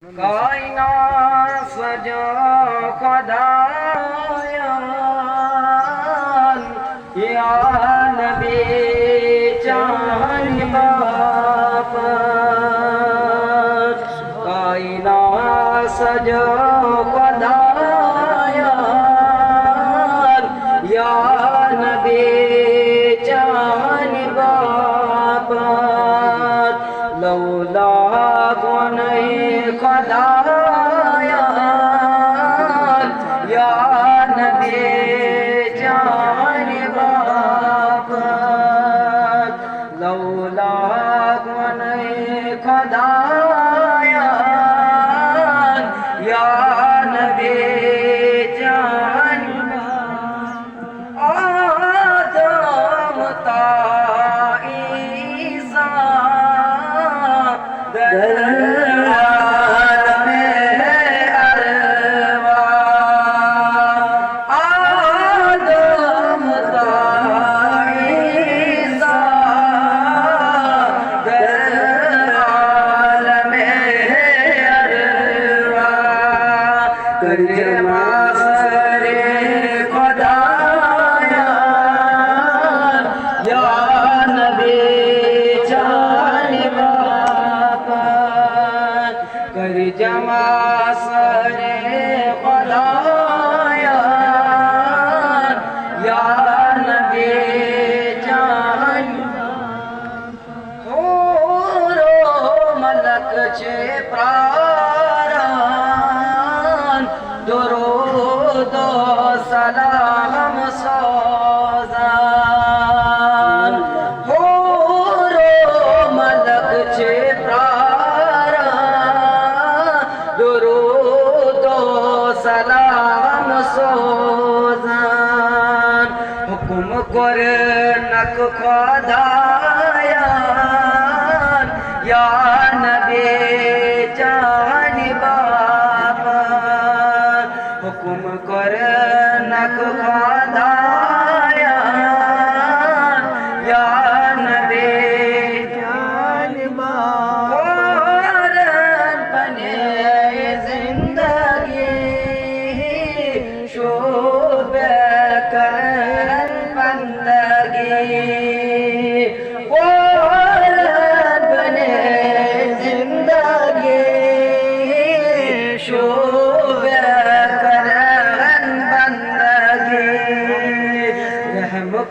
कायनात सजो खुदायान या नबी चांद बाप कायनात सजो खुदायान या नबी चांद बाप लौला कौन खुदायान या नबी जान बाप लौला कौन खुदायान या नबी जान आदम ता ईसा जमा सरे खुदायान या नबी जान होरो मलक छे प्राण दुरूद सलाम सोजान होरो मलक छे दुरूद सलाम सोजान हुकुम कर नक खुदायान या नबी जान बाप हुकुम कर नक खुदायान या नबी जान बाप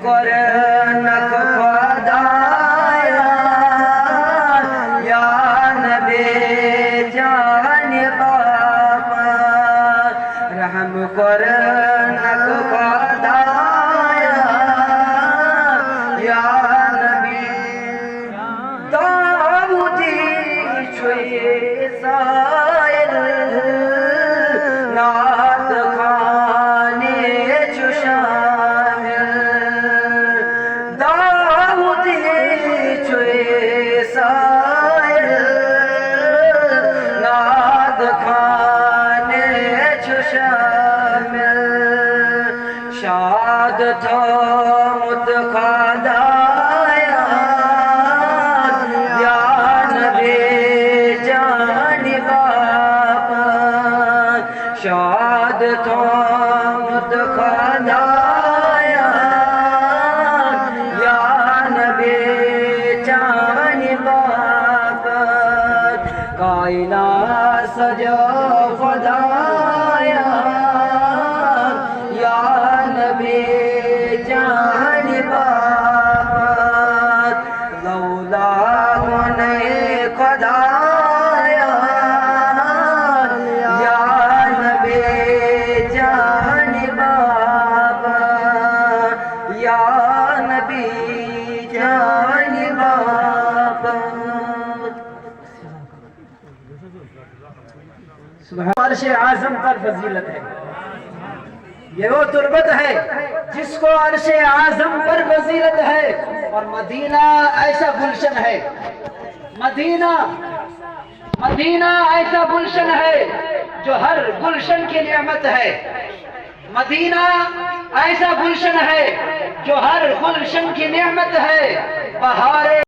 नक खुदायान या नबी जान बाप रहम कर नक खुदायान या नबी दाऊदी छुए साइल नात खाने चुशा शाद थो मुत खुदायान या नबी जान बाप शाद थो मुत खुदायान या नबी जान बाप कायनात सजो खुदायान जान बाप लौला कौन खुदायान या नबी जान बाप या नबी जान बाप अर्श आज़म पर फजीलत है ये वो तुर्बत है जिसको अर्श आज़म पर फजीलत है और मदीना ऐसा गुलशन है मदीना ऐसा गुलशन है जो हर गुलशन की नेमत है मदीना ऐसा गुलशन है जो हर गुलशन की नेमत है बहारे